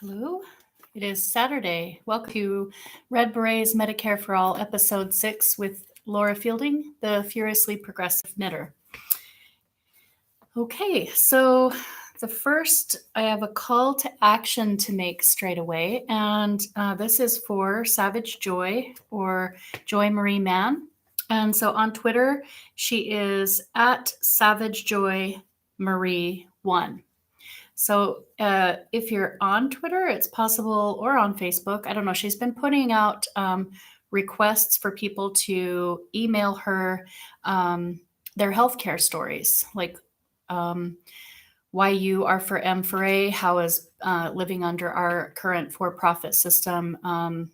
Hello. It is Saturday. Welcome to Red Berets Medicare for All, Episode 6 with Laura Fielding, the Furiously Progressive Knitter. Okay, so I have a call to action to make straight away, and this is for Savage Joy or Joy Marie Mann. And so on Twitter, she is at Savage Joy Marie 1. So if you're on Twitter, it's possible, or on Facebook, I don't know. She's been putting out requests for people to email her their healthcare stories, like YU, R for M for A, how is living under our current for-profit system,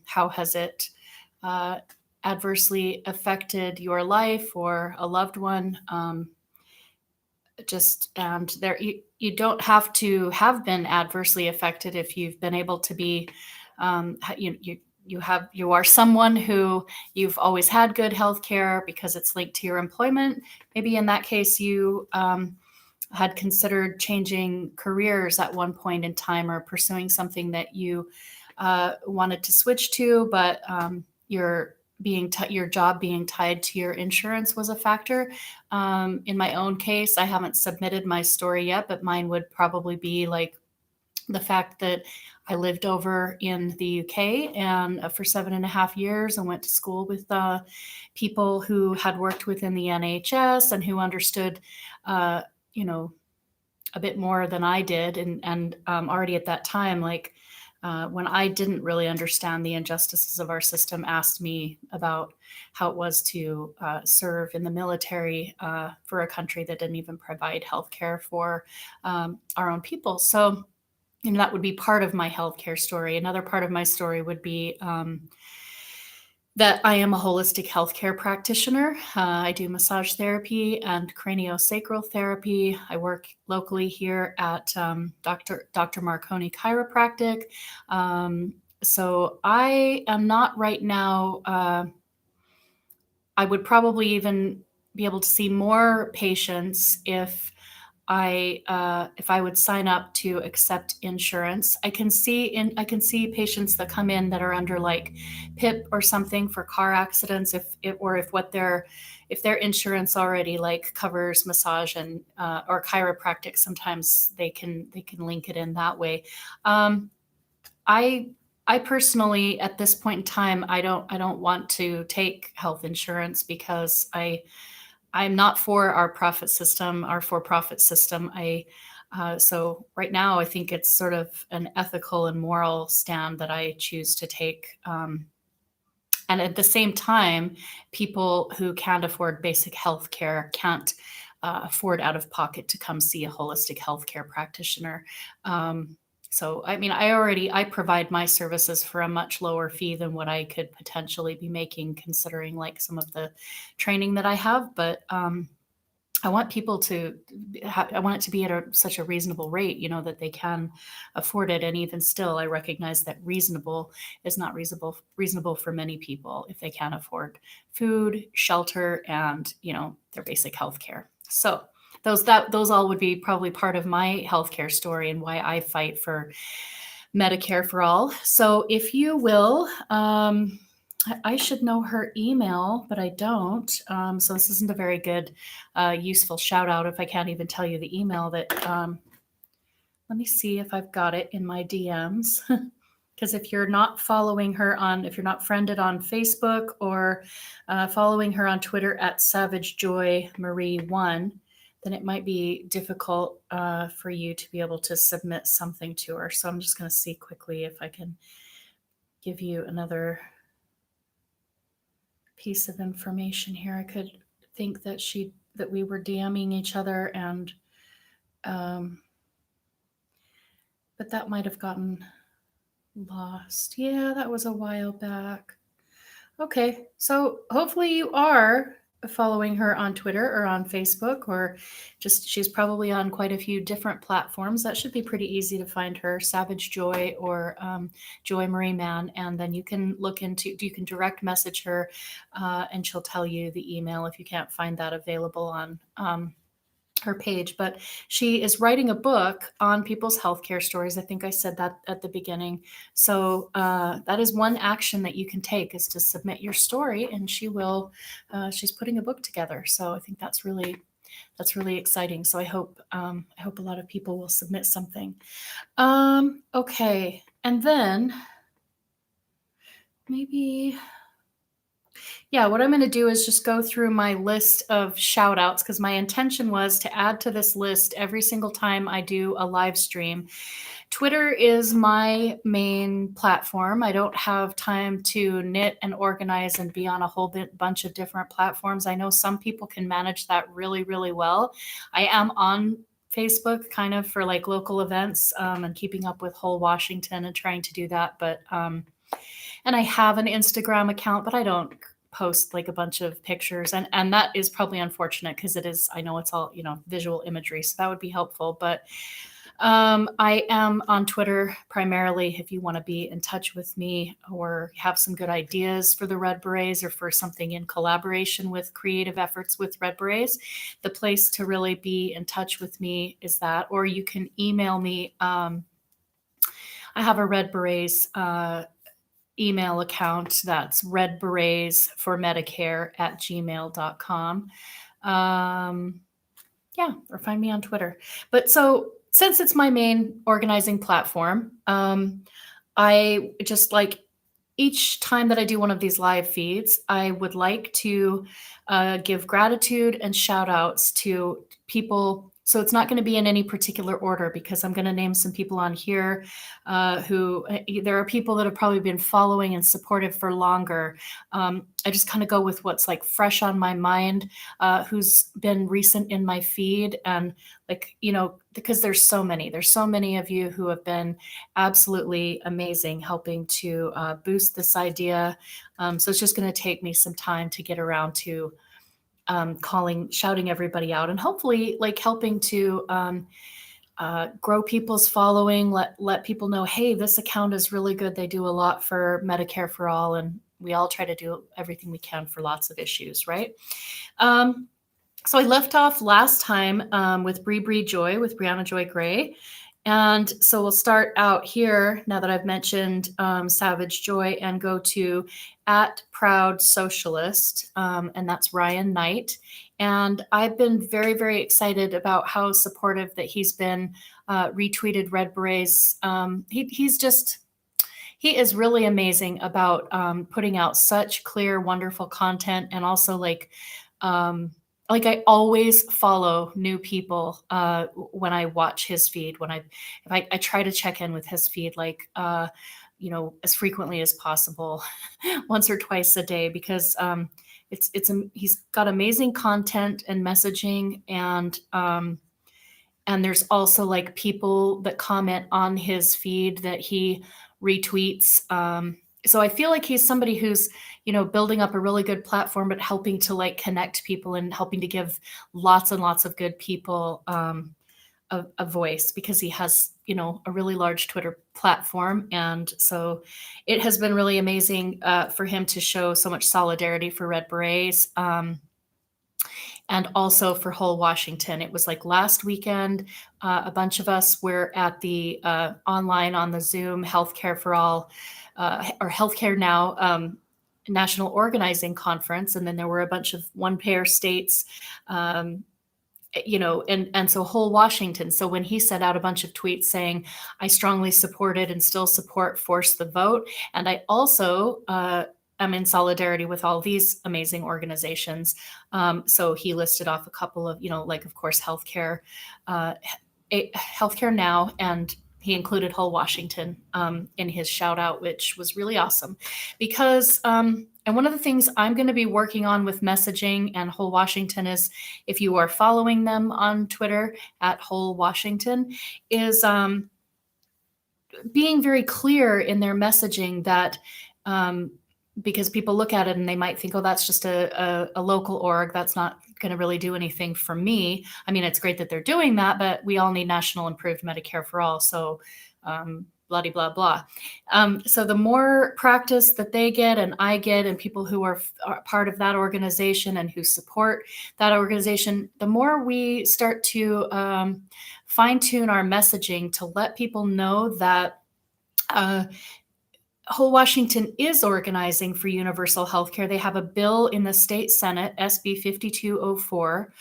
how has it adversely affected your life or a loved one? And there you don't have to have been adversely affected if you've been able to be you are someone who you've always had good health care because it's linked to your employment. Maybe in that case you had considered changing careers at one point in time or pursuing something that you wanted to switch to, but your job being tied to your insurance was a factor. In my own case, I haven't submitted my story yet, but mine would probably be like the fact that I lived over in the UK and for 7.5 years and went to school with people who had worked within the NHS and who understood, a bit more than I did. And already at that time, when I didn't really understand the injustices of our system, asked me about how it was to serve in the military for a country that didn't even provide healthcare for our own people. So, that would be part of my healthcare story. Another part of my story would be that I am a holistic healthcare practitioner. I do massage therapy and craniosacral therapy. I work locally here at Dr. Marconi Chiropractic. So I am not right now. I would probably even be able to see more patients if I would sign up to accept insurance. I can see patients that come in that are under like PIP or something for car accidents, if their insurance already like covers massage and or chiropractic. Sometimes they can link it in that way. I personally, at this point in time, I don't want to take health insurance because I'm not for our for-profit system. So right now, I think it's sort of an ethical and moral stand that I choose to take. And at the same time, people who can't afford basic health care can't afford out of pocket to come see a holistic healthcare practitioner. So, I mean, I provide my services for a much lower fee than what I could potentially be making, considering like some of the training that I have. But I want people I want it to be at such a reasonable rate, that they can afford it. And even still, I recognize that reasonable is not reasonable for many people if they can't afford food, shelter, and, their basic health care. So those all would be probably part of my healthcare story and why I fight for Medicare for all. So if you will, I should know her email, but I don't. So this isn't a very good, useful shout out if I can't even tell you the email that, let me see if I've got it in my DMs. Because if you're not if you're not friended on Facebook or following her on Twitter at SavageJoyMarie1, then it might be difficult for you to be able to submit something to her. So I'm just going to see quickly if I can give you another piece of information here. I could think that we were DMing each other, and but that might have gotten lost. Yeah, that was a while back. Okay, so hopefully you are following her on Twitter or on Facebook, or she's probably on quite a few different platforms. That should be pretty easy to find her, Savage Joy or Joy Marie Mann, and then you can direct message her and she'll tell you the email if you can't find that available on her page, but she is writing a book on people's healthcare stories. I think I said that at the beginning. So that is one action that you can take, is to submit your story, and she will. She's putting a book together. So I think that's really exciting. So I hope a lot of people will submit something. Okay, and then maybe. Yeah, what I'm going to do is just go through my list of shout outs, because my intention was to add to this list every single time I do a live stream. Twitter is my main platform. I don't have time to knit and organize and be on a whole bunch of different platforms. I know some people can manage that really, really well. I am on Facebook kind of for like local events, and keeping up with whole Washington and trying to do that. But and I have an Instagram account, but I don't post like a bunch of pictures, and that is probably unfortunate, because I know it's all, visual imagery, so that would be helpful. But I am on Twitter primarily if you want to be in touch with me or have some good ideas for the Red Berets, or for something in collaboration with creative efforts with Red Berets. The place to really be in touch with me is that, or you can email me. I have a Red Berets email account. That's redberetsformedicare@gmail.com. Yeah, or find me on Twitter. But so since it's my main organizing platform, I just like, each time that I do one of these live feeds, I would like to give gratitude and shout outs to people. So it's not going to be in any particular order, because I'm going to name some people on here who, there are people that have probably been following and supportive for longer. I just kind of go with what's like fresh on my mind, who's been recent in my feed. And like, because there's so many of you who have been absolutely amazing helping to boost this idea. So it's just going to take me some time to get around to shouting everybody out, and hopefully like helping to grow people's following, let people know, hey, this account is really good. They do a lot for Medicare for All, and we all try to do everything we can for lots of issues, right? So I left off last time with Bree Joy, with Brianna Joy Gray. And so we'll start out here now that I've mentioned Savage Joy, and go to @ProudSocialist, and that's Ryan Knight. And I've been very, very excited about how supportive that he's been, retweeted Red Berets. He is really amazing about putting out such clear, wonderful content, and also like I always follow new people when I watch his feed. If I try to check in with his feed, like as frequently as possible, once or twice a day, because he's got amazing content and messaging, and there's also like people that comment on his feed that he retweets. So I feel like he's somebody who's, building up a really good platform, but helping to like connect people and helping to give lots and lots of good people a voice, because he has, a really large Twitter platform. And so it has been really amazing for him to show so much solidarity for Red Berets. And also for whole Washington. It was like last weekend, a bunch of us were at the online on the Zoom Healthcare for All, or Healthcare Now National Organizing Conference. And then there were a bunch of one-payer states, and so whole Washington. So when he sent out a bunch of tweets saying, I strongly supported and still support Force the Vote. And I also am in solidarity with all these amazing organizations. So he listed off a couple of, of course, Healthcare Now, and he included whole Washington in his shout out, which was really awesome, because and one of the things I'm going to be working on with messaging and whole Washington is, if you are following them on Twitter @whole Washington, is being very clear in their messaging, that because people look at it and they might think, oh, that's just a local org. That's not going to really do anything for me. I mean, it's great that they're doing that, but we all need national improved Medicare for all. So blah, blah, blah. So the more practice that they get and I get and people who are part of that organization and who support that organization, the more we start to fine tune our messaging to let people know that whole Washington is organizing for universal health care. They have a bill in the state Senate, SB 5204,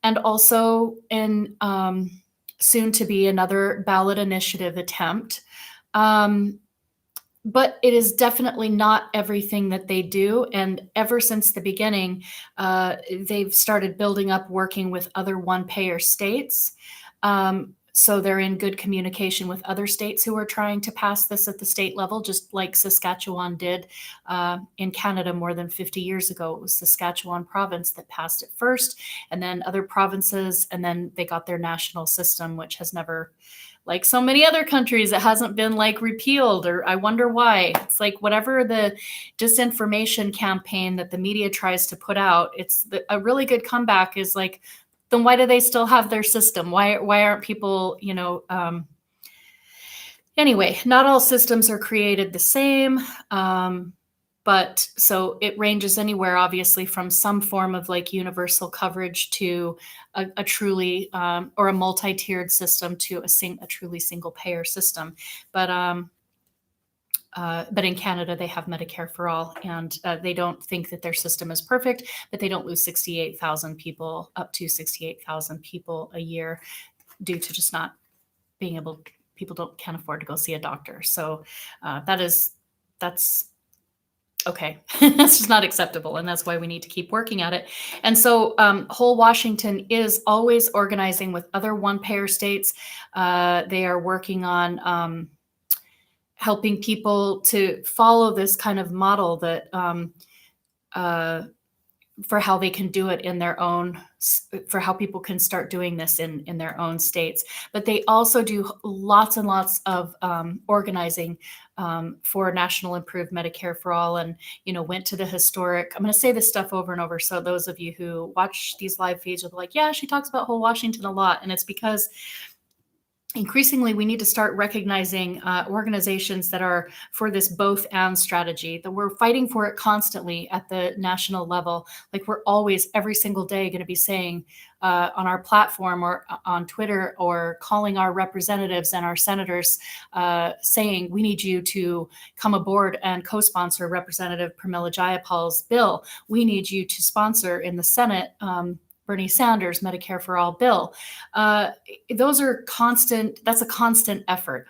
and also in soon to be another ballot initiative attempt. But it is definitely not everything that they do. And ever since the beginning, they've started building up working with other one-payer states. So they're in good communication with other states who are trying to pass this at the state level, just like Saskatchewan did in Canada more than 50 years ago. It was Saskatchewan province that passed it first, and then other provinces, and then they got their national system, which has never, like so many other countries, it hasn't been like repealed, or I wonder why. It's like whatever the disinformation campaign that the media tries to put out, a really good comeback is like, then why do they still have their system? Why aren't people, anyway, not all systems are created the same. But so it ranges anywhere, obviously, from some form of like universal coverage to a truly or a multi-tiered system to a truly single payer system. But in Canada, they have Medicare for all, and they don't think that their system is perfect, but they don't lose 68,000 people, up to 68,000 people a year due to just not being able, people can't afford to go see a doctor. So that's okay. That's just not acceptable. And that's why we need to keep working at it. And so whole Washington is always organizing with other one-payer states. They are working on helping people to follow this kind of model that for how they can do it in their own, for how people can start doing this in their own states. But they also do lots and lots of organizing for National Improved Medicare for All, and went to the historic. I'm going to say this stuff over and over, so those of you who watch these live feeds will be like, yeah, she talks about whole Washington a lot, and it's because increasingly, we need to start recognizing organizations that are for this both and strategy, that we're fighting for it constantly at the national level. Like we're always, every single day, going to be saying on our platform or on Twitter or calling our representatives and our senators saying, we need you to come aboard and co-sponsor Representative Pramila Jayapal's bill. We need you to sponsor in the Senate Bernie Sanders' Medicare for All bill. Those are constant, that's a constant effort.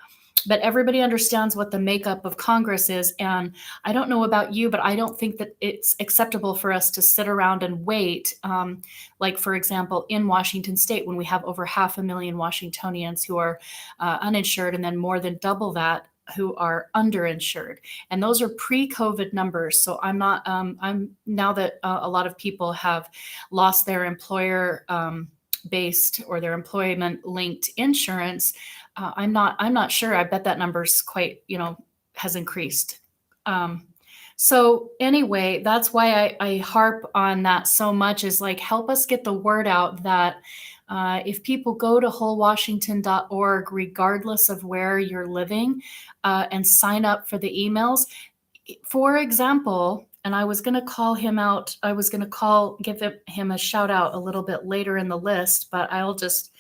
But everybody understands what the makeup of Congress is. And I don't know about you, but I don't think that it's acceptable for us to sit around and wait. Like, for example, in Washington state, when we have over 500,000 Washingtonians who are uninsured, and then more than double that who are underinsured. And those are pre-COVID numbers. So I'm now that a lot of people have lost their employer based or their employment linked insurance, I'm not sure. I bet that number's quite, has increased. So anyway, that's why I harp on that so much, is like, help us get the word out that if people go to wholewashington.org, regardless of where you're living, and sign up for the emails, for example, and I was going to call him out. I was going to give him a shout out a little bit later in the list, but I'll just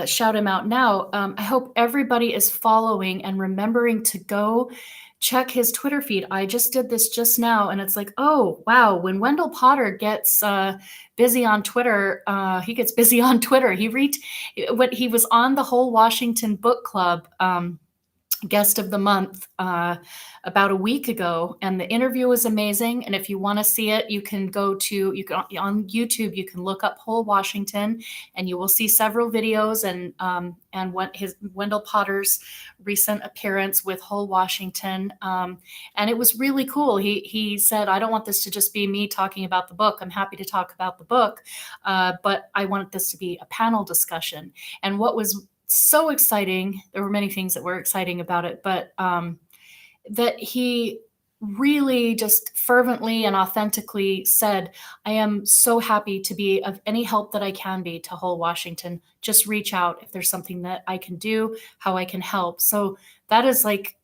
shout him out now. I hope everybody is following and remembering to go check his Twitter feed. I just did this just now, and it's like, oh, wow. When Wendell Potter gets busy on Twitter, he gets busy on Twitter. He was on the Whole Washington Book Club guest of the month about a week ago, and the interview was amazing. And if you want to see it, you can on YouTube, you can look up Whole Washington, and you will see several videos and what Wendell Potter's recent appearance with Whole Washington, and it was really cool. He said, I don't want this to just be me talking about the book. I'm happy to talk about the book, but I want this to be a panel discussion. And what was so exciting, there were many things that were exciting about it, but that he really just fervently and authentically said, I am so happy to be of any help that I can be to Whole Washington. Just reach out if there's something that I can do, how I can help. So that is like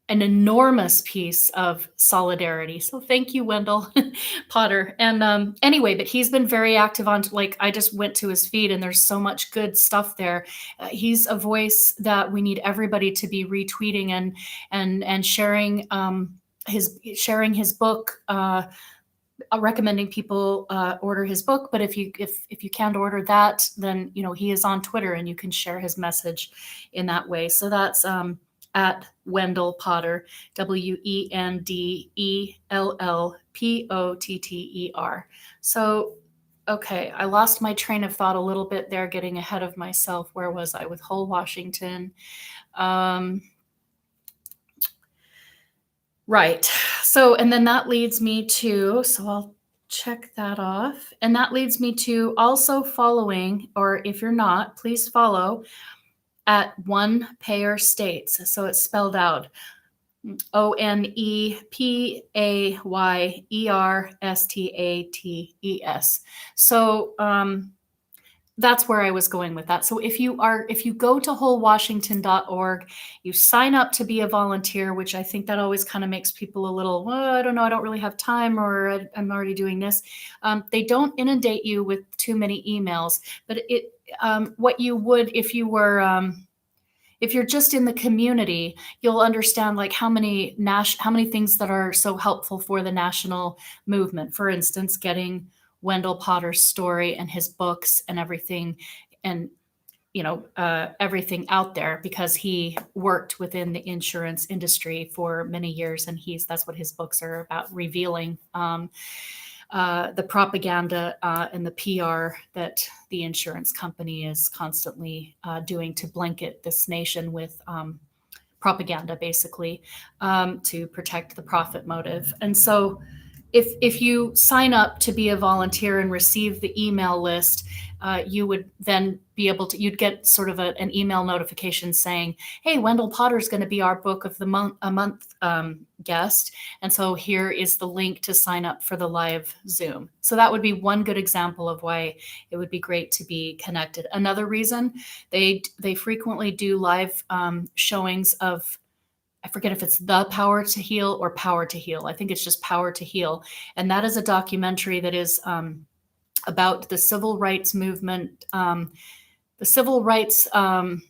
an enormous piece of solidarity. So thank you, Wendell Potter. And anyway, but he's been very active on, like, I just went to his feed and there's so much good stuff there. He's a voice that we need everybody to be retweeting and sharing his book, recommending people order his book. But if you can't order that, then he is on Twitter and you can share his message in that way. So that's at Wendell Potter, WendelPotter. So, okay, I lost my train of thought a little bit there, getting ahead of myself. Where was I with Whole Washington? Right. So, and then that leads me to, so I'll check that off. And that leads me to also following, or if you're not, please follow at One Payer States. So it's spelled out ONEPAYERSTATES. So that's where I was going with that. So if you go to wholewashington.org, you sign up to be a volunteer, which I think that always kind of makes people a little, well, I don't know, I don't really have time, or I'm already doing this. They don't inundate you with too many emails, but what you would if you were if you're just in the community, you'll understand like how many things that are so helpful for the national movement. For instance, getting Wendell Potter's story and his books and everything, and everything out there, because he worked within the insurance industry for many years, and that's what his books are about, revealing the propaganda and the PR that the insurance company is constantly doing to blanket this nation with propaganda, basically, to protect the profit motive. And so if you sign up to be a volunteer and receive the email list, you would then be able to, you'd get sort of an email notification saying, hey, Wendell Potter's going to be our book of the month guest. And so here is the link to sign up for the live Zoom. So that would be one good example of why it would be great to be connected. Another reason, they frequently do live showings of, I forget if it's The Power to Heal or Power to Heal. I think it's just Power to Heal. And that is a documentary that is about the civil rights movement, the civil rights, what's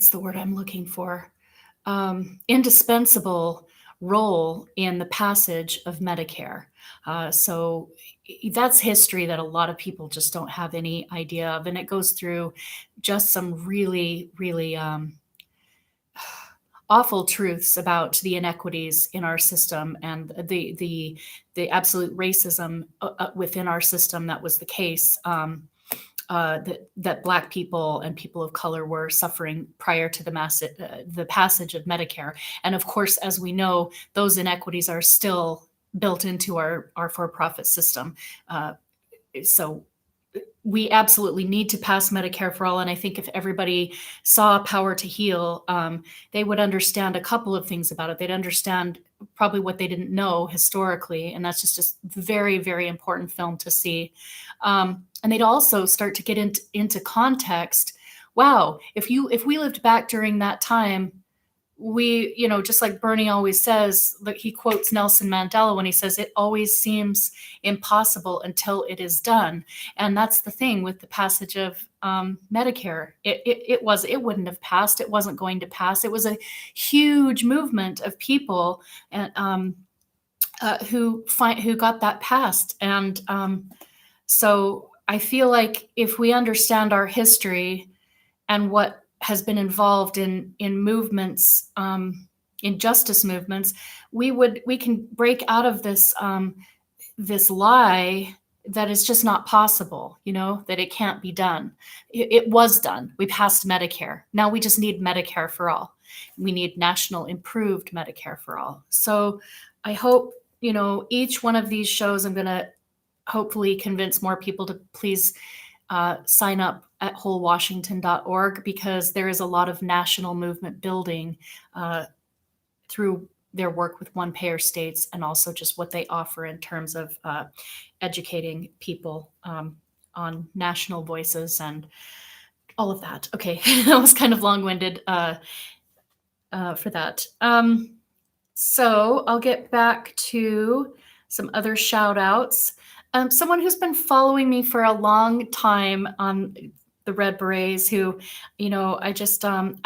the word I'm looking for? Indispensable role in the passage of Medicare. So that's history that a lot of people just don't have any idea of. And it goes through just some really, really awful truths about the inequities in our system and the absolute racism within our system that was the case, that Black people and people of color were suffering prior to the passage of Medicare. And of course, as we know, those inequities are still built into our for-profit system. So we absolutely need to pass Medicare for all. And I think if everybody saw Power to Heal, they would understand a couple of things about it. They'd understand probably what they didn't know historically. And that's just very, very important film to see. And they'd also start to get into context. Wow, if we lived back during that time, we, just like Bernie always says, like he quotes Nelson Mandela when he says, it always seems impossible until it is done. And that's the thing with the passage of Medicare. It wouldn't have passed. It wasn't going to pass. It was a huge movement of people and who got that passed. And so I feel like if we understand our history and what has been involved in movements, in justice movements, we can break out of this this lie that is just not possible, that it can't be done. It was done. We passed Medicare. Now we just need Medicare for all. We need national improved Medicare for all. So I hope, each one of these shows, I'm going to hopefully convince more people to please sign up at wholewashington.org, because there is a lot of national movement building through their work with one-payer states, and also just what they offer in terms of educating people on national voices and all of that. Okay, that was kind of long-winded for that. So I'll get back to some other shout outs. Someone who's been following me for a long time on the Red Berets, who, I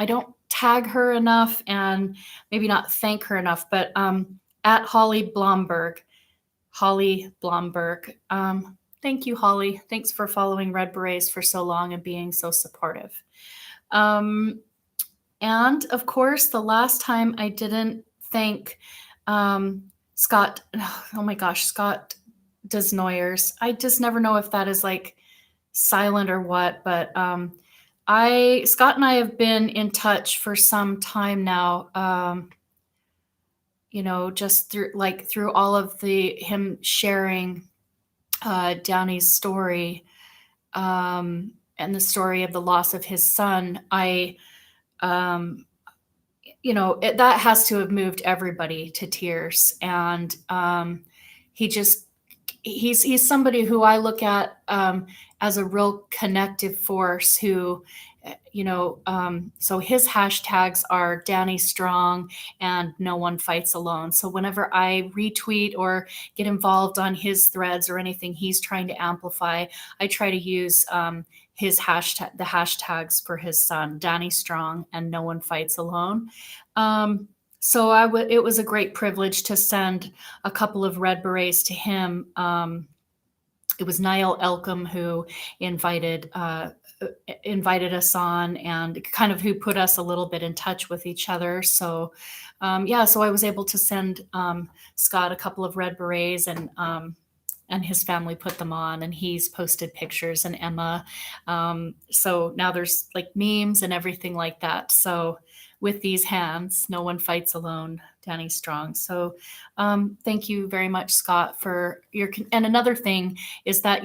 don't tag her enough and maybe not thank her enough, but at Holly Blomberg. Thank you, Holly. Thanks for following Red Berets for so long and being so supportive. And of course, the last time I didn't thank Scott, oh my gosh, Scott Desnoyers. I just never know if that is like silent or what, but Scott and I have been in touch for some time now. Just through all of him sharing Downey's story and the story of the loss of his son. That has to have moved everybody to tears. And he's somebody who I look at as a real connective force who, so his hashtags are Danny Strong and No One Fights Alone. So whenever I retweet or get involved on his threads or anything he's trying to amplify, I try to use the hashtags for his son, Danny Strong and No One Fights Alone. So it was a great privilege to send a couple of Red Berets to him. It was Niall Elcom who invited us on, and kind of who put us a little bit in touch with each other. So so I was able to send Scott a couple of Red Berets, and his family put them on, and he's posted pictures, and Emma. So now there's like memes and everything like that. So with these hands, no one fights alone, Danny Strong. So thank you very much, Scott, for and another thing is that,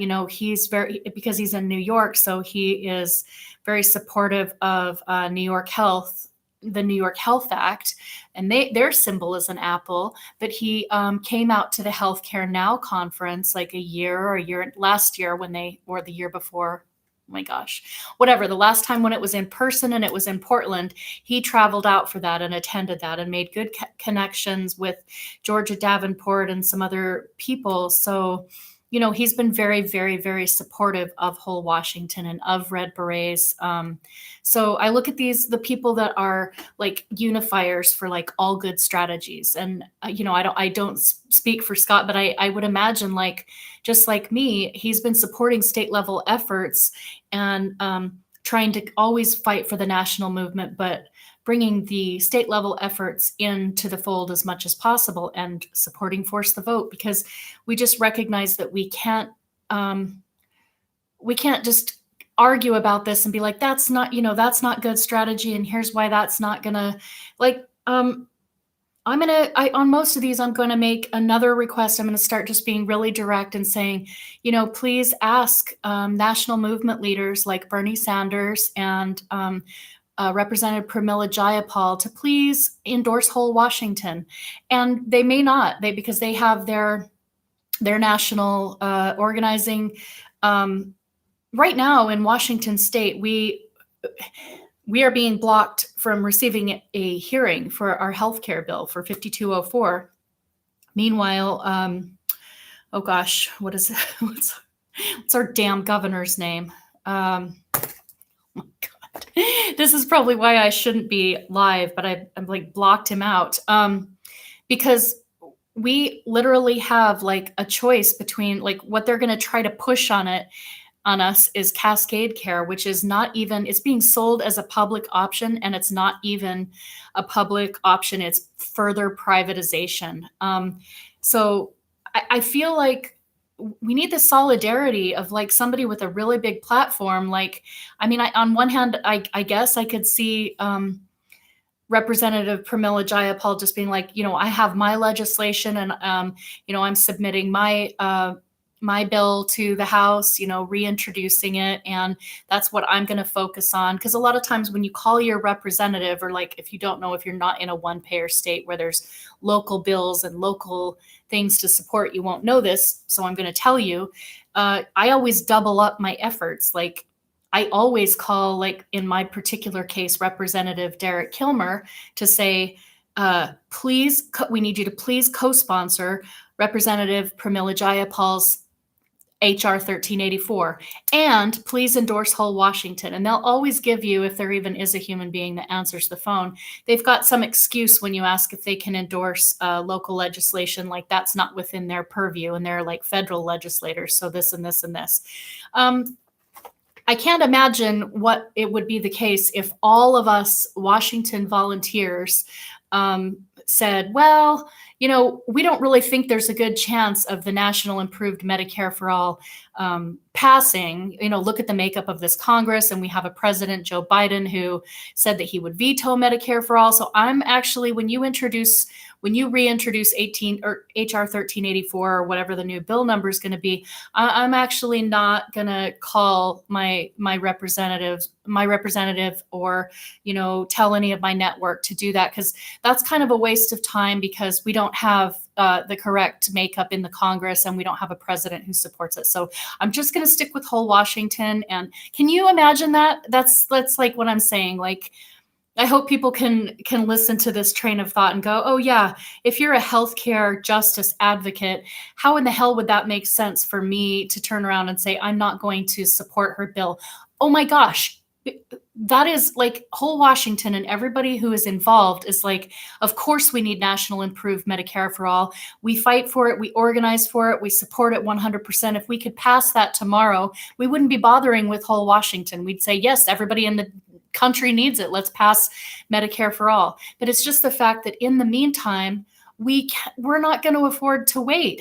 because he's in New York, so he is very supportive of New York Health, the New York Health Act, and their symbol is an apple. But he came out to the Healthcare Now conference like last year or the year before. Oh my gosh, whatever. The last time when it was in person and it was in Portland, he traveled out for that and attended that and made good connections with Georgia Davenport and some other people. So, he's been very, very, very supportive of Whole Washington and of Red Berets. So I look at the people that are like unifiers for like all good strategies. And, I don't speak for Scott, but I would imagine just like me, he's been supporting state level efforts and trying to always fight for the national movement, but bringing the state level efforts into the fold as much as possible and supporting Force the Vote, because we just recognize that we can't just argue about this and be like, that's not good strategy. And here's why that's not gonna on most of these, I'm going to make another request. I'm going to start just being really direct and saying, please ask national movement leaders like Bernie Sanders and Representative Pramila Jayapal to please endorse Whole Washington. And they may not, because they have their national organizing. Right now in Washington State, we are being blocked from receiving a hearing for our healthcare bill for 5204. Meanwhile, oh gosh, what's our damn governor's name? Oh my God. This is probably why I shouldn't be live, but I'm like blocked him out because we literally have like a choice between like what they're going to try to push on us is Cascade Care, which is not even, it's being sold as a public option, and it's not even a public option. It's further privatization. So I feel like we need the solidarity of like somebody with a really big platform. On one hand, I guess I could see Representative Pramila Jayapal just being like, I have my legislation and, I'm submitting my my bill to the House, reintroducing it. And that's what I'm going to focus on. Because a lot of times when you call your representative, or like if you don't know, if you're not in a one payer state where there's local bills and local things to support, you won't know this. So I'm going to tell you, I always double up my efforts. Like I always call, like in my particular case, Representative Derek Kilmer to say, please, we need you to please co-sponsor Representative Pramila Jayapal's HR 1384, and please endorse Whole Washington. And they'll always give you, if there even is a human being that answers the phone, they've got some excuse when you ask if they can endorse local legislation, like that's not within their purview, and they're like federal legislators, so this and this and this. I can't imagine what it would be the case if all of us Washington volunteers said, well, we don't really think there's a good chance of the National Improved Medicare for All passing. Look at the makeup of this Congress, and we have a president, Joe Biden, who said that he would veto Medicare for All. So I'm actually, when you reintroduce HR 1384 or whatever the new bill number is going to be, I'm actually not going to call my representative or tell any of my network to do that, because that's kind of a waste of time, because we don't have the correct makeup in the Congress, and we don't have a president who supports it. So I'm just going to stick with Whole Washington. And can you imagine that? That's like what I'm saying. Like, I hope people can listen to this train of thought and go, oh yeah, if you're a healthcare justice advocate, how in the hell would that make sense for me to turn around and say, I'm not going to support her bill? Oh my gosh. That is like Whole Washington and everybody who is involved is like, of course we need National Improved Medicare for All. We fight for it. We organize for it. We support it 100%. If we could pass that tomorrow, we wouldn't be bothering with Whole Washington. We'd say, yes, everybody in the country needs it. Let's pass Medicare for All. But it's just the fact that in the meantime, we're not going to afford to wait.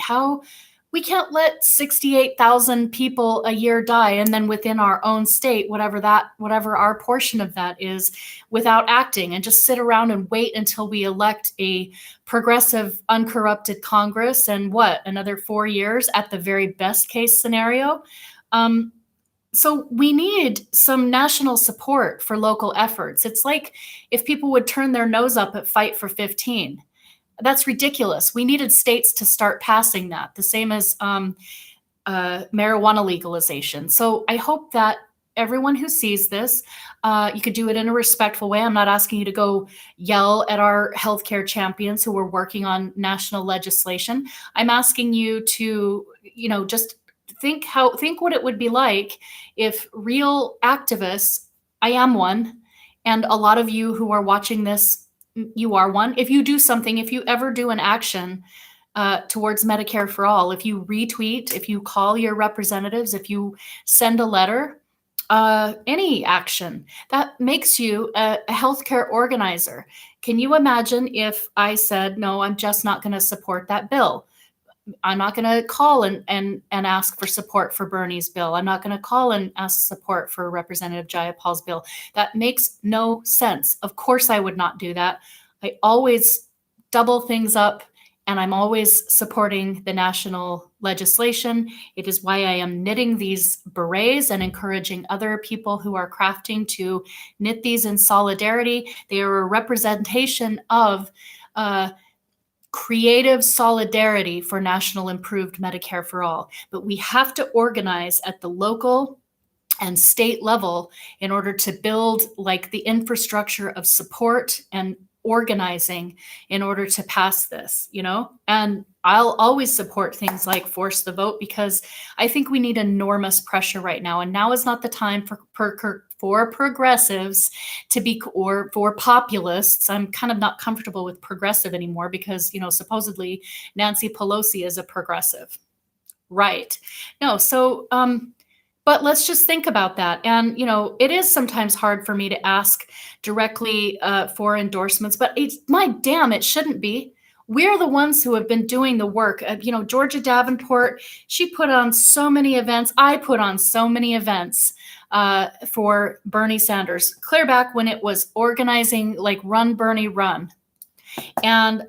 We can't let 68,000 people a year die, and then within our own state, whatever our portion of that is, without acting, and just sit around and wait until we elect a progressive, uncorrupted Congress, and another 4 years at the very best case scenario. So we need some national support for local efforts. It's like if people would turn their nose up at Fight for 15. That's ridiculous. We needed states to start passing that, the same as marijuana legalization. So I hope that everyone who sees this, you could do it in a respectful way. I'm not asking you to go yell at our healthcare champions who are working on national legislation. I'm asking you to, just think what it would be like if real activists, I am one, and a lot of you who are watching this, you are one. If you do something, if you ever do an action towards Medicare for All, if you retweet, if you call your representatives, if you send a letter, any action, that makes you a healthcare organizer. Can you imagine if I said, no, I'm just not going to support that bill? I'm not going to call and ask for support for Bernie's bill. I'm not going to call and ask support for Representative Jayapal's bill. That makes no sense. Of course, I would not do that. I always double things up, and I'm always supporting the national legislation. It is why I am knitting these berets and encouraging other people who are crafting to knit these in solidarity. They are a representation of creative solidarity for National Improved Medicare for All. But we have to organize at the local and state level in order to build like the infrastructure of support and organizing in order to pass this, and I'll always support things like force the vote, because I think we need enormous pressure right now. And now is not the time for progressives to be, or for populists. I'm kind of not comfortable with progressive anymore because, supposedly Nancy Pelosi is a progressive. Right. No. So, but let's just think about that. And, it is sometimes hard for me to ask directly for endorsements, but it shouldn't be. We're the ones who have been doing the work. Georgia Davenport, she put on so many events. I put on so many events for Bernie Sanders, clear back when it was organizing like Run Bernie Run. And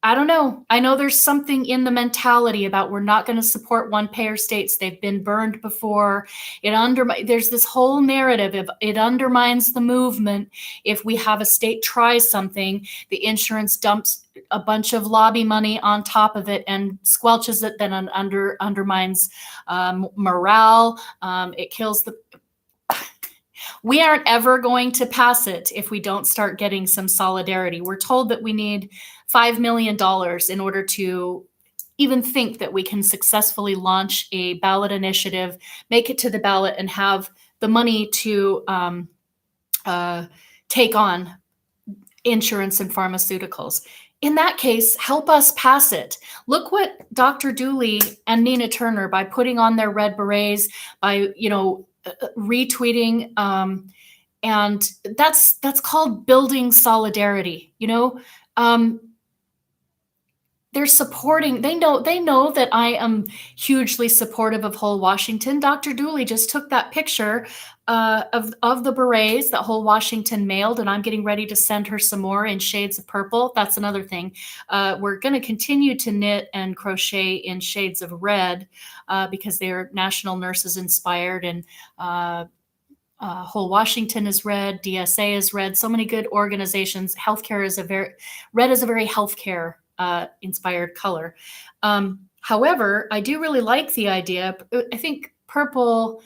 I don't know. I know there's something in the mentality about we're not going to support one payer states. They've been burned before. There's this whole narrative of it undermines the movement. If we have a state try something, the insurance dumps a bunch of lobby money on top of it and squelches it, then undermines morale. It kills the. We aren't ever going to pass it if we don't start getting some solidarity. We're told that we need $5 million in order to even think that we can successfully launch a ballot initiative, make it to the ballot, and have the money to take on insurance and pharmaceuticals. In that case, help us pass it. Look what Dr. Dooley and Nina Turner, by putting on their red berets, by retweeting, and that's called building solidarity. They're supporting. They know that I am hugely supportive of Whole Washington. Dr. Dooley just took that picture of the berets that Whole Washington mailed, and I'm getting ready to send her some more in shades of purple. That's another thing. We're going to continue to knit and crochet in shades of red because they're National Nurses inspired, and Whole Washington is red, DSA is red. So many good organizations. Healthcare is red is a very healthcare inspired color. However, I do really like the idea. I think purple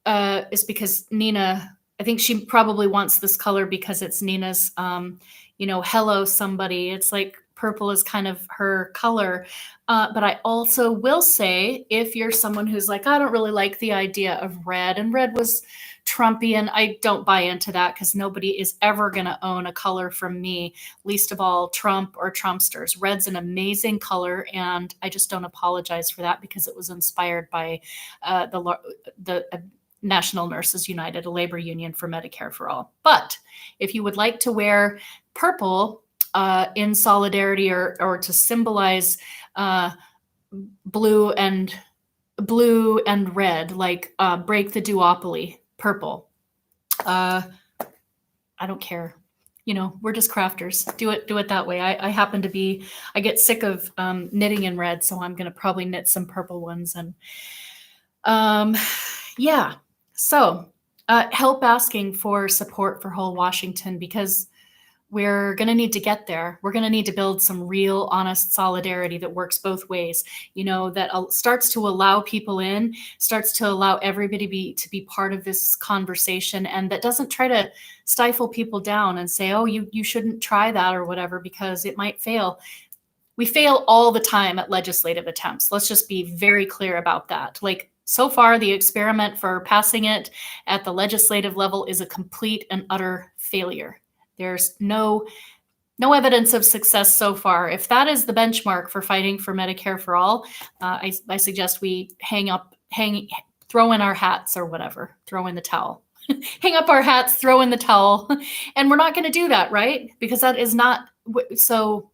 is because Nina, I think she probably wants this color because it's Nina's, hello somebody. It's like purple is kind of her color. But I also will say, if you're someone who's like, I don't really like the idea of red, and red was Trumpian, I don't buy into that because nobody is ever going to own a color from me, least of all Trump or Trumpsters. Red's an amazing color, and I just don't apologize for that because it was inspired by the National Nurses United, a labor union for Medicare for all. But if you would like to wear purple in solidarity or to symbolize blue and red, like break the duopoly, purple. I don't care. We're just crafters. Do it that way. I get sick of knitting in red, so I'm going to probably knit some purple ones. And yeah. So help asking for support for Whole Washington, because we're going to need to get there. We're going to need to build some real, honest solidarity that works both ways, that starts to allow people in, starts to allow everybody to be part of this conversation, and that doesn't try to stifle people down and say, oh, you shouldn't try that or whatever, because it might fail. We fail all the time at legislative attempts. Let's just be very clear about that. Like, so far, the experiment for passing it at the legislative level is a complete and utter failure. There's no evidence of success so far. If that is the benchmark for fighting for Medicare for all, I suggest we throw in our hats or whatever, throw in the towel. Hang up our hats, throw in the towel. And we're not going to do that, right? Because that is not so.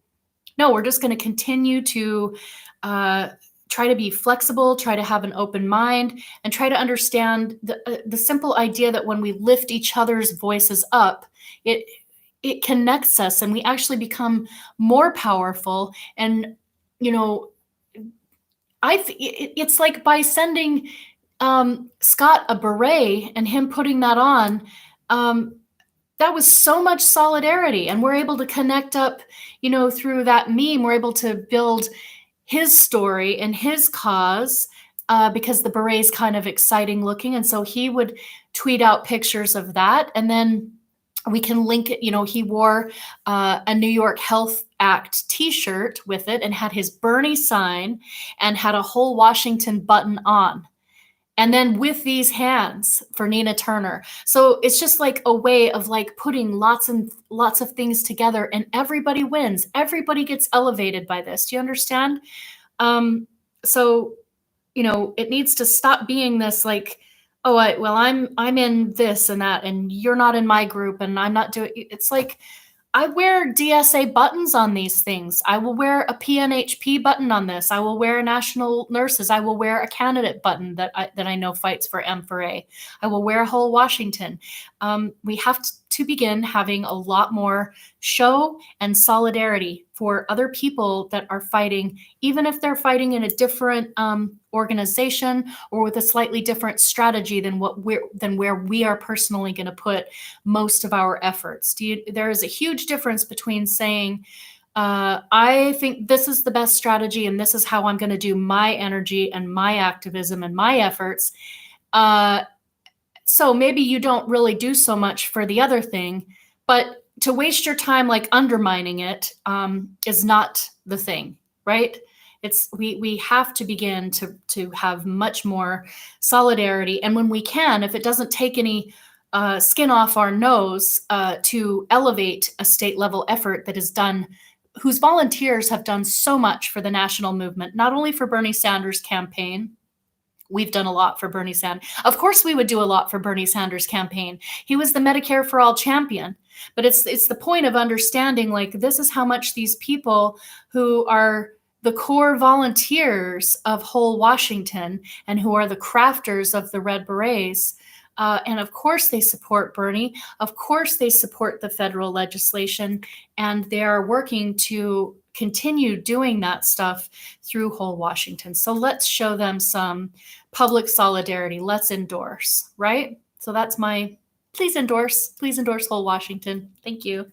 No, we're just going to continue to try to be flexible, try to have an open mind, and try to understand the simple idea that when we lift each other's voices up, it connects us, and we actually become more powerful. And it's like by sending Scott a beret and him putting that on, that was so much solidarity, and we're able to connect up, through that meme. We're able to build his story and his cause because the beret's kind of exciting looking, and so he would tweet out pictures of that, and then we can link it. He wore a New York Health Act t-shirt with it and had his Bernie sign and had a Whole Washington button on. And then with these hands for Nina Turner. So it's just like a way of like putting lots and lots of things together, and everybody wins. Everybody gets elevated by this. Do you understand? So, it needs to stop being this like, oh, I'm in this and that, and you're not in my group, and I'm not doing. It's like, I wear DSA buttons on these things. I will wear a PNHP button on this. I will wear a National Nurses. I will wear a candidate button that I know fights for M for A. I will wear a Whole Washington. We have to begin having a lot more show and solidarity for other people that are fighting, even if they're fighting in a different organization or with a slightly different strategy than where we are personally going to put most of our efforts. There is a huge difference between saying, I think this is the best strategy and this is how I'm going to do my energy and my activism and my efforts. So maybe you don't really do so much for the other thing, but to waste your time like undermining it is not the thing, right? We have to begin to have much more solidarity, and when we can, if it doesn't take any skin off our nose to elevate a state level effort that is done, whose volunteers have done so much for the national movement, not only for Bernie Sanders' campaign. We've done a lot for Bernie Sanders. Of course, we would do a lot for Bernie Sanders' campaign. He was the Medicare for All champion. But it's the point of understanding, like, this is how much these people who are the core volunteers of whole Washington and who are the crafters of the Red Berets, and of course they support Bernie. Of course they support the federal legislation, and they are working to continue doing that stuff through whole Washington. So let's show them some public solidarity. Let's endorse, right? So that's my, please endorse whole Washington. Thank you.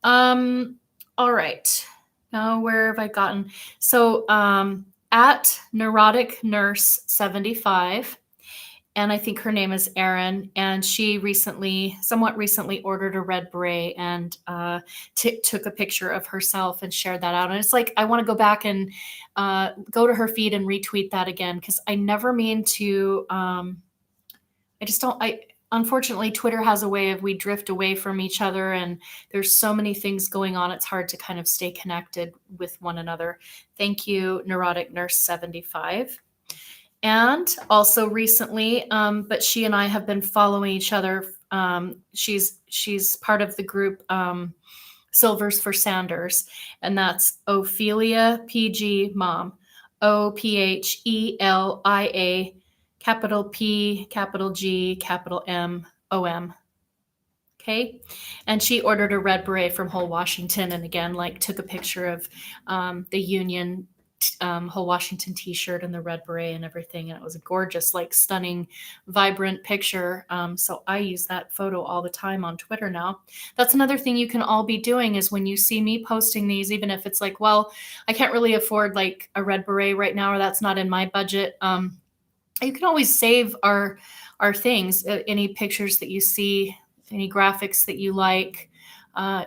All right. Now, where have I gotten? So at Neurotic Nurse 75, and I think her name is Erin, and she somewhat recently ordered a red beret and took a picture of herself and shared that out. And it's like, I want to go back and go to her feed and retweet that again, because I never mean to, unfortunately, Twitter has a way of, we drift away from each other, and there's so many things going on. It's hard to kind of stay connected with one another. Thank you, Neurotic Nurse 75. And also recently, but she and I have been following each other. She's part of the group Silvers for Sanders, and that's Ophelia PG Mom, OPHELIA, capital P, capital G, capital MOM. Okay, and she ordered a red beret from whole Washington, and again, like, took a picture of the Union whole Washington t-shirt and the red beret and everything, and it was a gorgeous, like, stunning, vibrant picture. So I use that photo all the time on Twitter now. That's another thing you can all be doing, is when you see me posting these, even if it's like, well, I can't really afford like a red beret right now, or that's not in my budget, you can always save our things, any pictures that you see, any graphics that you like,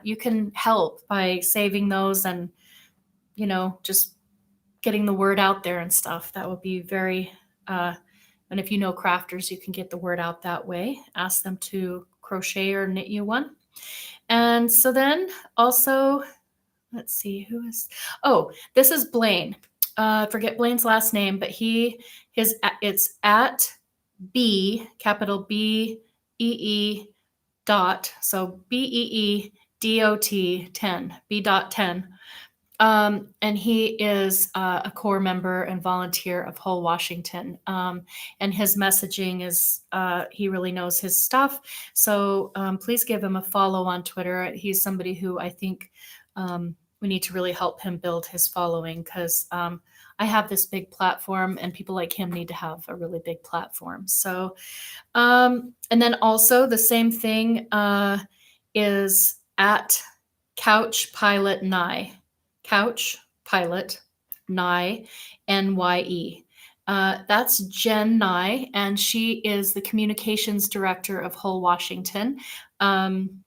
you can help by saving those and, just getting the word out there and stuff. That would be very, and if you know crafters, you can get the word out that way. Ask them to crochet or knit you one. And so then also, let's see, this is Blaine. I forget Blaine's last name, but it's at B, capital BEE dot, so BEEDOT 10, B.10. And he is a core member and volunteer of whole Washington. And his messaging is, he really knows his stuff. So please give him a follow on Twitter. He's somebody who I think we need to really help him build his following, because I have this big platform and people like him need to have a really big platform. So, and then also the same thing is at Couch Pilot Nye. Couch Pilot Nye, NYE. That's Jen Nye, and she is the communications director of whole Washington, and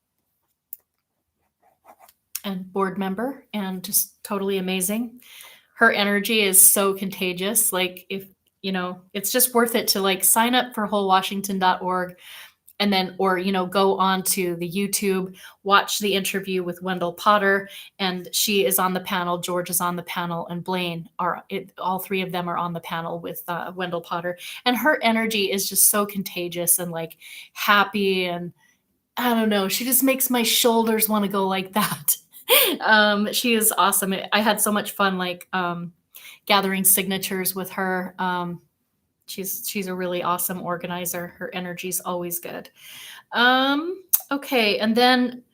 board member, and just totally amazing. Her energy is so contagious. Like, if it's just worth it to like sign up for wholewashington.org. And then, or, go on to the YouTube, watch the interview with Wendell Potter, and she is on the panel, George is on the panel, and Blaine all three of them are on the panel with Wendell Potter. And her energy is just so contagious and like happy, and I don't know, she just makes my shoulders want to go like that. She is awesome. I had so much fun, like gathering signatures with her. She's a really awesome organizer. Her energy's always good. Okay, and then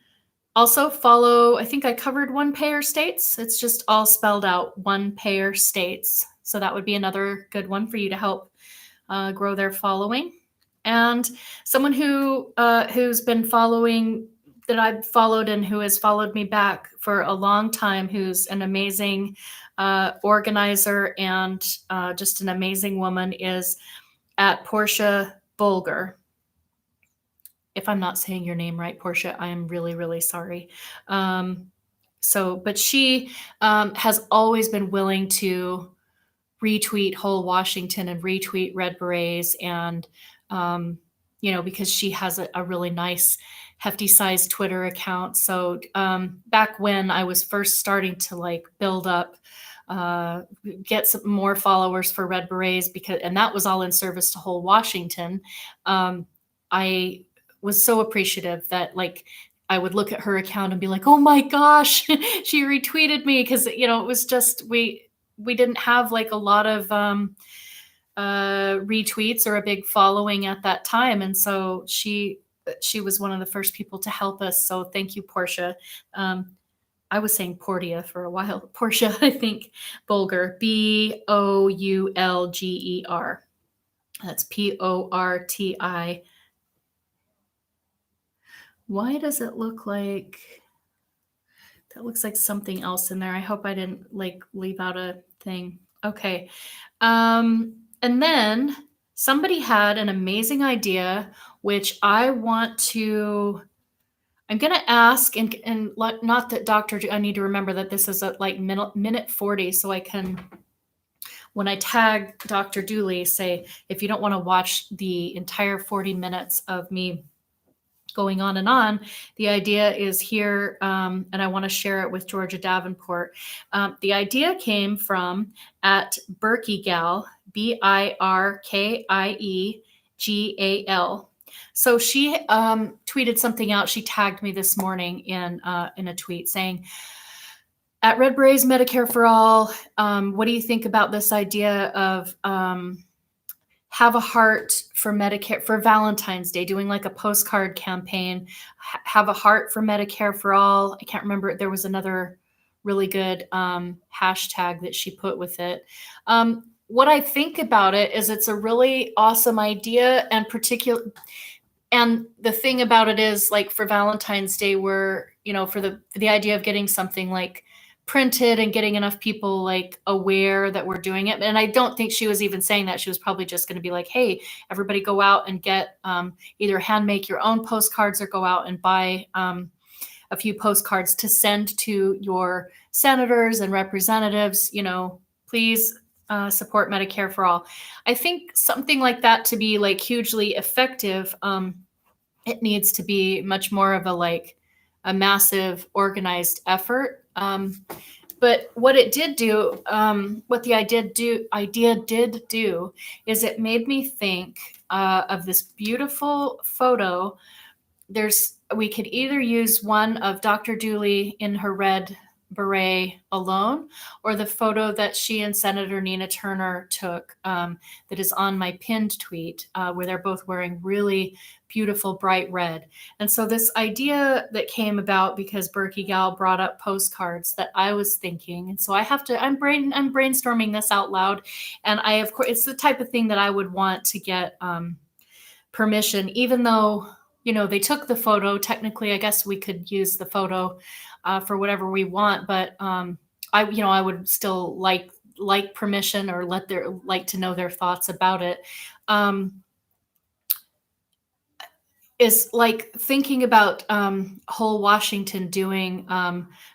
also follow, I think I covered one payer states. It's just all spelled out, one payer states. So that would be another good one for you to help grow their following. And someone who's been following, that I've followed and who has followed me back for a long time, who's an amazing organizer and just an amazing woman, is at Portia Bulger. If I'm not saying your name right, Portia, I am really, really sorry. But she has always been willing to retweet whole Washington and retweet Red Berets, and because she has a really nice, hefty sized Twitter account. So back when I was first starting to like build up, get some more followers for Red Berets, and that was all in service to whole Washington. I was so appreciative that like I would look at her account and be like, oh my gosh, she retweeted me, because it was just we didn't have like a lot of retweets or a big following at that time, and so she was one of the first people to help us. So thank you, Portia. I was saying Portia for a while. Portia, I think. Bulger, Boulger. That's Porti. Why does it look like that? Looks like something else in there. I hope I didn't like leave out a thing. Okay. And then somebody had an amazing idea, which I'm going to ask, and not that I need to remember that this is at like minute 40. So I can, when I tag Dr. Dooley, say, if you don't want to watch the entire 40 minutes of me going on and on, the idea is here, and I want to share it with Georgia Davenport. The idea came from at Birkiegal, Birkiegal. So she tweeted something out. She tagged me this morning in a tweet saying, at Red Berets Medicare for All, what do you think about this idea of have a heart for Medicare for Valentine's Day, doing like a postcard campaign, have a heart for Medicare for all. I can't remember. There was another really good hashtag that she put with it. What I think about it is it's a really awesome idea, and the thing about it is, like, for Valentine's Day, we're, for the idea of getting something like printed and getting enough people like aware that we're doing it. And I don't think she was even saying that. She was probably just going to be like, hey, everybody go out and get either hand make your own postcards or go out and buy a few postcards to send to your senators and representatives. Please support Medicare for all. I think something like that, to be like hugely effective, it needs to be much more of a massive organized effort. But what it did do, what the idea did do, is it made me think of this beautiful photo. We could either use one of Dr. Dooley in her red beret alone, or the photo that she and Senator Nina Turner took, that is on my pinned tweet, where they're both wearing really beautiful bright red. And so this idea that came about because Berkey Gal brought up postcards, that I was thinking, and so I'm brainstorming this out loud, and of course it's the type of thing that I would want to get permission, even though they took the photo. Technically, I guess we could use the photo for whatever we want, but I would still like permission, or like to know their thoughts about it. Is like thinking about whole Washington doing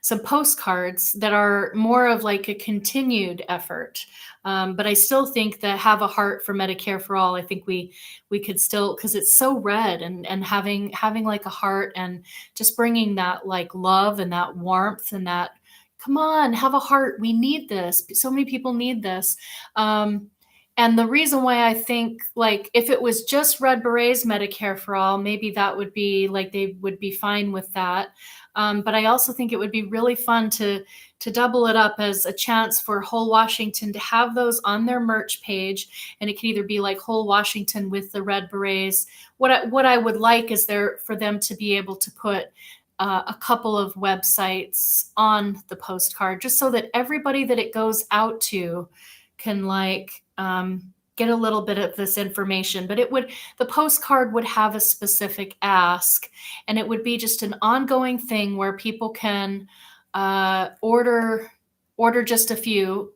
some postcards that are more of like a continued effort. But I still think that have a heart for Medicare for all. I think we could still, because it's so red, and having like a heart, and just bringing that like love and that warmth, and that, come on, have a heart. We need this. So many people need this. And the reason why I think, like, if it was just Red Berets Medicare for all, maybe that would be like they would be fine with that. But I also think it would be really fun to double it up as a chance for Whole Washington to have those on their merch page, and it could either be like Whole Washington with the Red Berets. What I would like is there for them to be able to put a couple of websites on the postcard, just so that everybody that it goes out to can like get a little bit of this information. But the postcard would have a specific ask, and it would be just an ongoing thing where people can order just a few.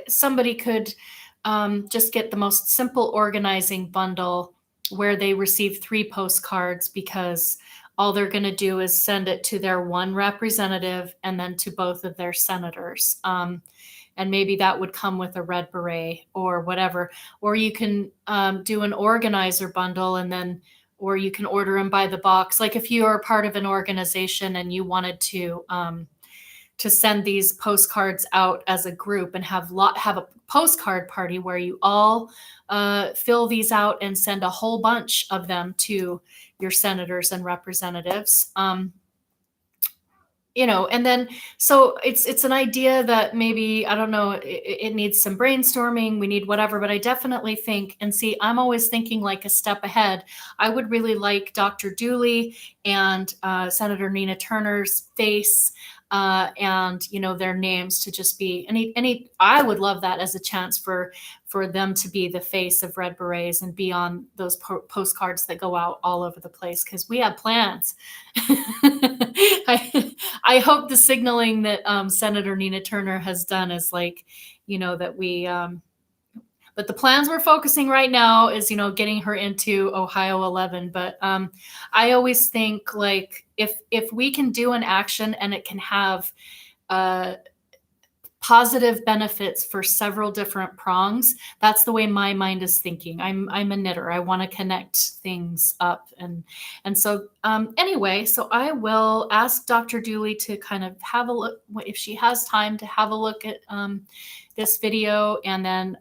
Somebody could just get the most simple organizing bundle where they receive 3 postcards, because all they're going to do is send it to their one representative and then to both of their senators. And maybe that would come with a red beret or whatever. Or you can do an organizer bundle, and then, or you can order them by the box. Like if you are part of an organization and you wanted to send these postcards out as a group and have a postcard party where you all fill these out and send a whole bunch of them to your senators and representatives. And then, so it's an idea that maybe, I don't know, it needs some brainstorming, we need whatever, but I definitely think, and see, I'm always thinking like a step ahead. I would really like Dr. Dooley and Senator Nina Turner's face and their names to just be I would love that as a chance for them to be the face of Red Berets and be on those postcards that go out all over the place, because we have plans. I hope the signaling that Senator Nina Turner has done is like, that we but the plans we're focusing right now is, getting her into Ohio 11. But I always think, like, if we can do an action and it can have positive benefits for several different prongs, that's the way my mind is thinking. I'm a knitter. I want to connect things up. And so anyway, so I will ask Dr. Dooley to kind of have a look, if she has time, to have a look at this video. And then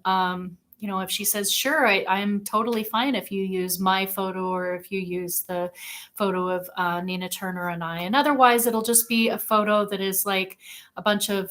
if she says, sure, I'm totally fine if you use my photo or if you use the photo of Nina Turner and I. And otherwise, it'll just be a photo that is like a bunch of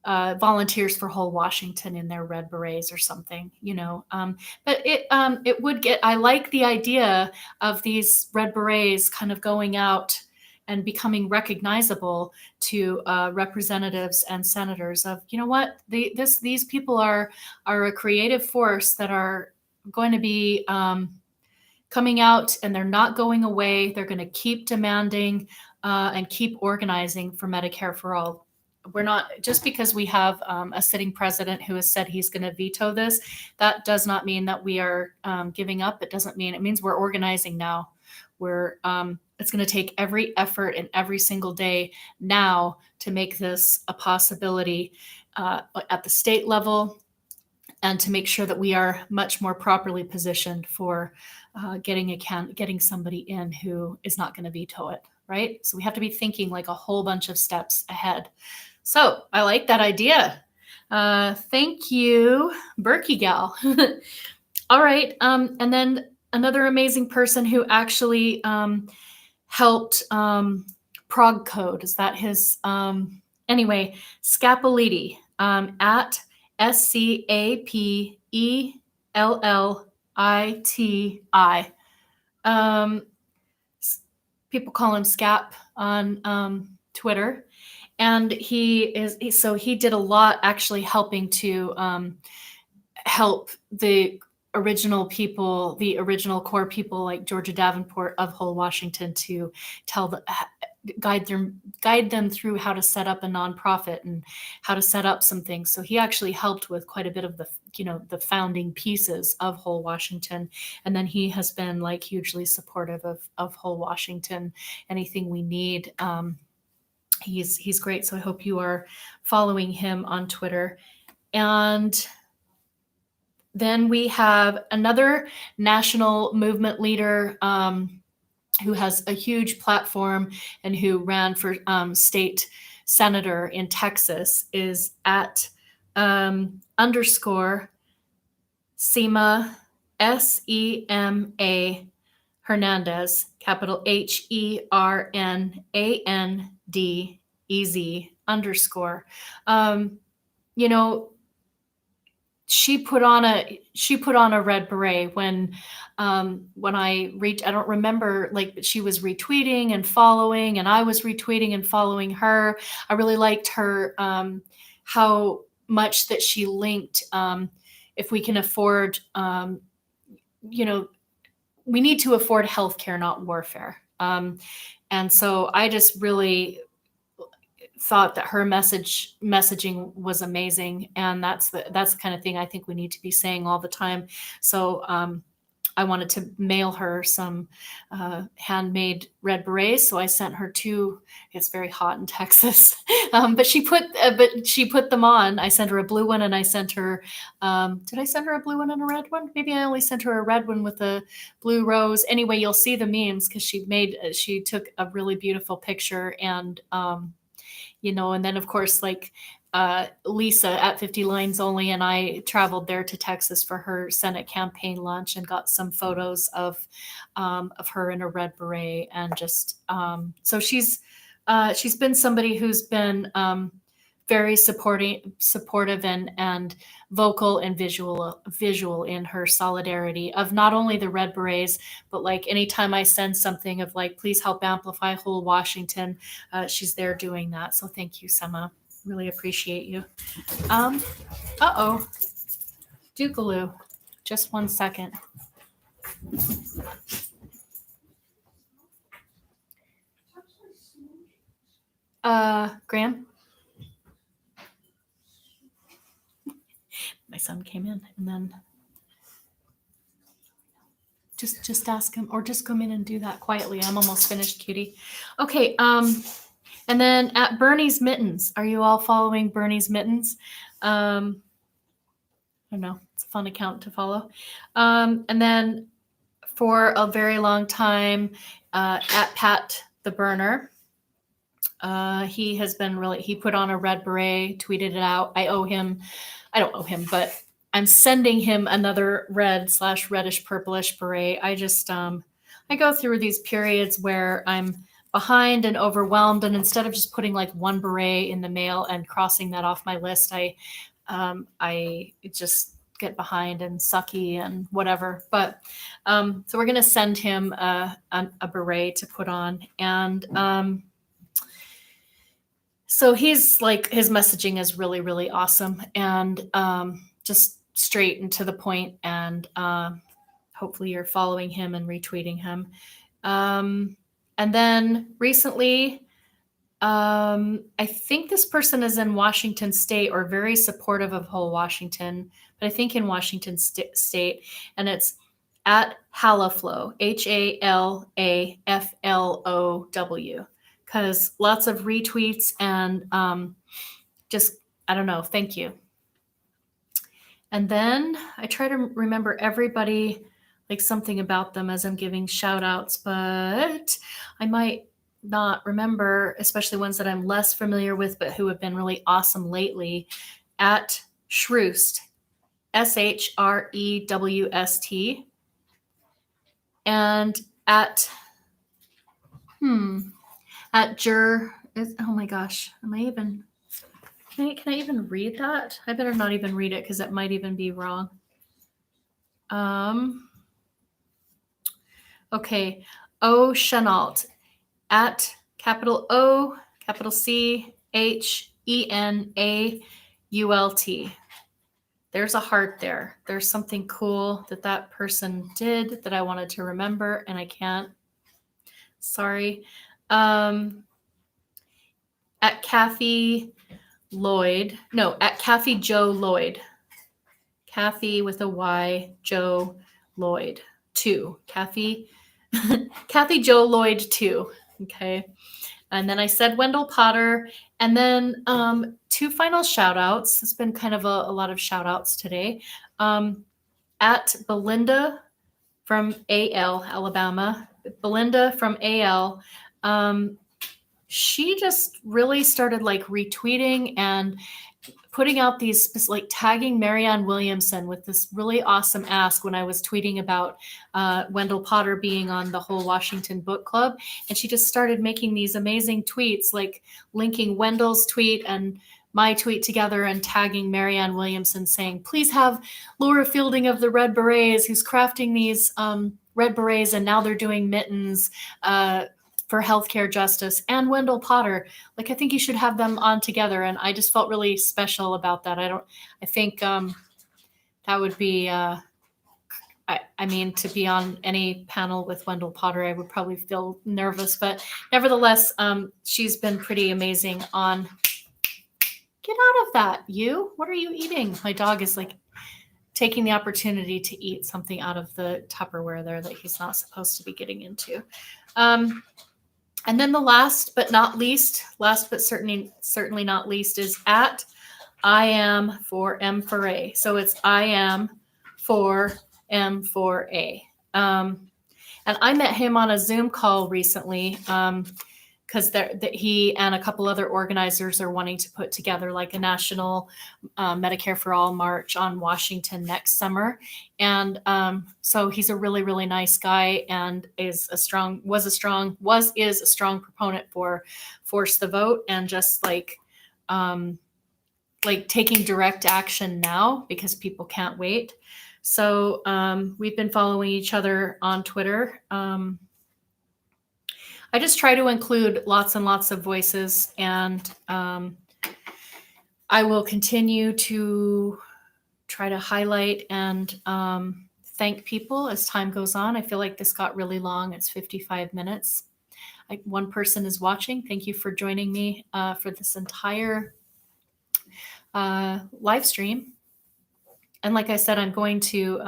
volunteers for Whole Washington in their red berets or something, but it would get, I like the idea of these red berets kind of going out and becoming recognizable to representatives and senators of, what, these people are a creative force that are going to be coming out, and they're not going away. They're going to keep demanding and keep organizing for Medicare for all. We're not, just because we have a sitting president who has said he's going to veto this, that does not mean that we are giving up. It means we're organizing now. It's going to take every effort and every single day now to make this a possibility at the state level, and to make sure that we are much more properly positioned for getting somebody in who is not going to veto it, right? So we have to be thinking like a whole bunch of steps ahead. So I like that idea. Thank you, Berkey gal. All right. And then another amazing person who actually helped Prog Code, is that his, anyway, Scapoliti, at SCAPELLITI. People call him Scap on Twitter. And he did a lot actually helping to help the original people, the original core people like Georgia Davenport of Whole Washington, to guide them through how to set up a nonprofit and how to set up some things. So he actually helped with quite a bit of the founding pieces of Whole Washington. And then he has been like hugely supportive of Whole Washington. Anything we need, he's great. So I hope you are following him on Twitter. And then we have another national movement leader who has a huge platform and who ran for state senator in Texas, is at _ Sema, Sema Hernandez, capital HERNANDEZ _ you know, she put on a red beret when I reached. I don't remember, like, she was retweeting and following, and I was retweeting and following her. I really liked her, how much that she linked, if we can afford, we need to afford healthcare, not warfare. And so I just really thought that her messaging was amazing, and that's the kind of thing I think we need to be saying all the time. So I wanted to mail her some handmade red berets, so I sent her two. It's very hot in Texas, but she put them on. I sent her a blue one, and I sent her. Did I send her a blue one and a red one? Maybe I only sent her a red one with a blue rose. Anyway, you'll see the memes because she took a really beautiful picture, and and then of course, like, Lisa at 50 Lines Only and I traveled there to Texas for her Senate campaign launch and got some photos of her in a red beret, and just so she's been somebody who's been very supportive and vocal and visual in her solidarity of not only the red berets, but like anytime I send something of like, please help amplify whole Washington, she's there doing that. So thank you, Sema. Really appreciate you. Doogaloo. Just 1 second. Graham? My son came in, and then just ask him, or just come in and do that quietly. I'm almost finished, cutie. Okay, and then at Bernie's Mittens, are you all following Bernie's Mittens? I don't know, it's a fun account to follow. And then for a very long time, at Pat the Burner, he put on a red beret, tweeted it out. I don't owe him, but I'm sending him another red/reddish purplish beret. I just, I go through these periods where I'm behind and overwhelmed, and instead of just putting like one beret in the mail and crossing that off my list, I just get behind and sucky and whatever. But so we're gonna send him a beret to put on, and so he's like, his messaging is really, really awesome, and just straight and to the point, and hopefully you're following him and retweeting him. And then recently, I think this person is in Washington State, or very supportive of whole Washington, but I think in Washington State, and it's at Halaflow, HALAFLOW, because lots of retweets and just, I don't know, thank you. And then I try to remember everybody, like something about them as I'm giving shout outs, but I might not remember, especially ones that I'm less familiar with, but who have been really awesome lately. At Shrewst, SHREWST, and at oh my gosh, can I even read that? I better not even read it because it might even be wrong. Okay, O Chenault, at capital O, capital C, HENAULT. There's a heart there. There's something cool that person did that I wanted to remember, and I can't. Sorry. At Kathy Lloyd. No, at Kathy Joe Lloyd. Kathy with a Y, Joe Lloyd 2. Kathy Joe Lloyd 2. Okay. And then I said Wendell Potter. And then 2 final shout outs. It's been kind of a lot of shout outs today. At Belinda from AL, Alabama. Belinda from AL. She just really started like retweeting and putting out these, like tagging Marianne Williamson with this really awesome ask when I was tweeting about Wendell Potter being on the whole Washington Book Club. And she just started making these amazing tweets, like linking Wendell's tweet and my tweet together and tagging Marianne Williamson saying, please have Laura Fielding of the Red Berets, who's crafting these red berets, and now they're doing mittens for healthcare justice, and Wendell Potter. Like, I think you should have them on together. And I just felt really special about that. I think that would be, I mean, to be on any panel with Wendell Potter, I would probably feel nervous, but nevertheless, she's been pretty amazing on, get out of that, you, what are you eating? My dog is like taking the opportunity to eat something out of the Tupperware there that he's not supposed to be getting into. And then the last but certainly not least is at I am for M for A. So it's I am for M for A. And I met him on a Zoom call recently because he and a couple other organizers are wanting to put together like a national Medicare for All march on Washington next summer. And so he's a really, really nice guy and is a strong proponent for force the vote and just like taking direct action now because people can't wait. So we've been following each other on Twitter. I just try to include lots and lots of voices, and I will continue to try to highlight and thank people as time goes on. I feel like this got really long. It's 55 minutes. One person is watching. Thank you for joining me for this entire live stream. And like I said, I'm going to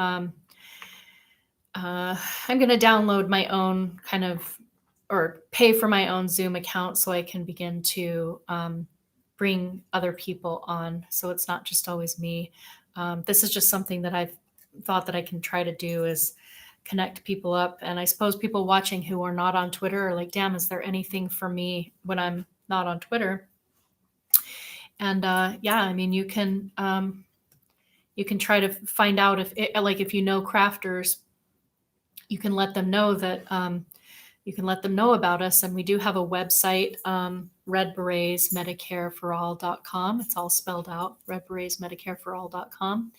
download my own kind of, or pay for my own Zoom account so I can begin to bring other people on. So it's not just always me. This is just something that I've thought that I can try to do is connect people up. And I suppose people watching who are not on Twitter are like, damn, is there anything for me when I'm not on Twitter? And yeah, I mean, you can try to find out if you know crafters, you can let them know that you can let them know about us. And we do have a website, redberetsmedicareforall.com. It's all spelled out, redberetsmedicareforall.com.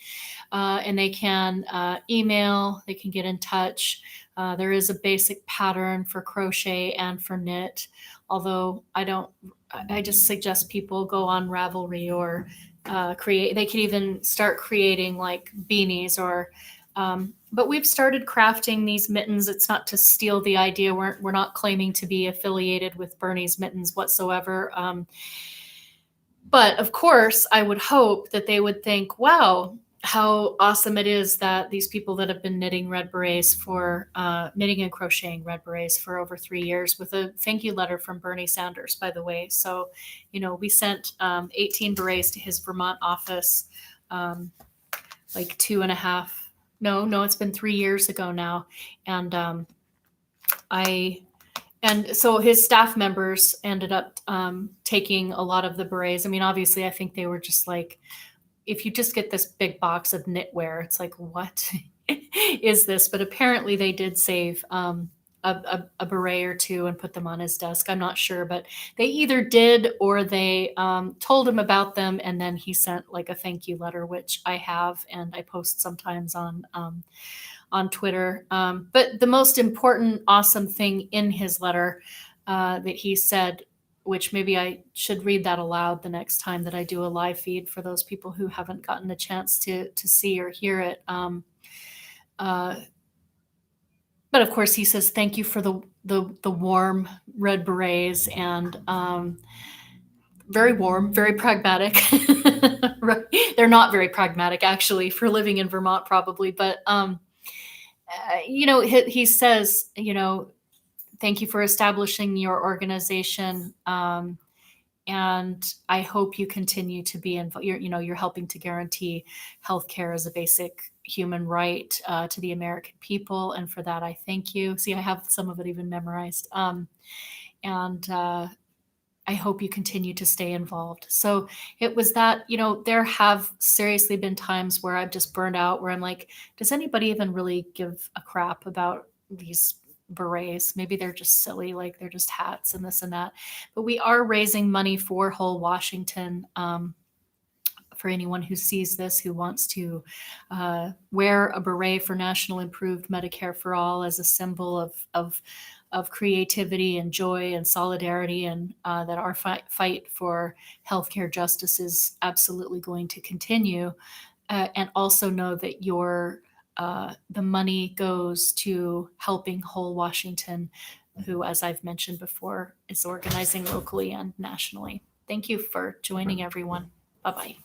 And they can email, they can get in touch. There is a basic pattern for crochet and for knit, although I just suggest people go on Ravelry or they could even start creating like beanies or but we've started crafting these mittens. It's not to steal the idea. We're not claiming to be affiliated with Bernie's Mittens whatsoever. But of course, I would hope that they would think, wow, how awesome it is that these people that have been knitting red berets for knitting and crocheting red berets for over 3 years, with a thank you letter from Bernie Sanders, by the way. So, we sent 18 berets to his Vermont office like 2.5. No, it's been 3 years ago now. And so his staff members ended up taking a lot of the berets. I mean, obviously, I think they were just like, if you just get this big box of knitwear, it's like, what is this? But apparently they did save a beret or two and put them on his desk. I'm not sure, but they either did or they told him about them, and then he sent like a thank you letter, which I have and I post sometimes on Twitter. But the most important, awesome thing in his letter that he said, which maybe I should read that aloud the next time that I do a live feed for those people who haven't gotten a chance to see or hear it. But of course, he says, thank you for the warm red berets, and very warm, very pragmatic. Right. They're not very pragmatic, actually, for living in Vermont, probably. But, he says, thank you for establishing your organization. And I hope you continue to be involved. You're helping to guarantee healthcare as a basic human right to the American people. And for that, I thank you. See, I have some of it even memorized. And I hope you continue to stay involved. So it was that, there have seriously been times where I've just burned out, where I'm like, does anybody even really give a crap about these berets? Maybe they're just silly, like they're just hats and this and that. But we are raising money for Whole Washington. For anyone who sees this, who wants to wear a beret for National Improved Medicare for All as a symbol of creativity and joy and solidarity, and that our fight for healthcare justice is absolutely going to continue. And also know that the money goes to helping Whole Washington, who, as I've mentioned before, is organizing locally and nationally. Thank you for joining, everyone. Bye-bye.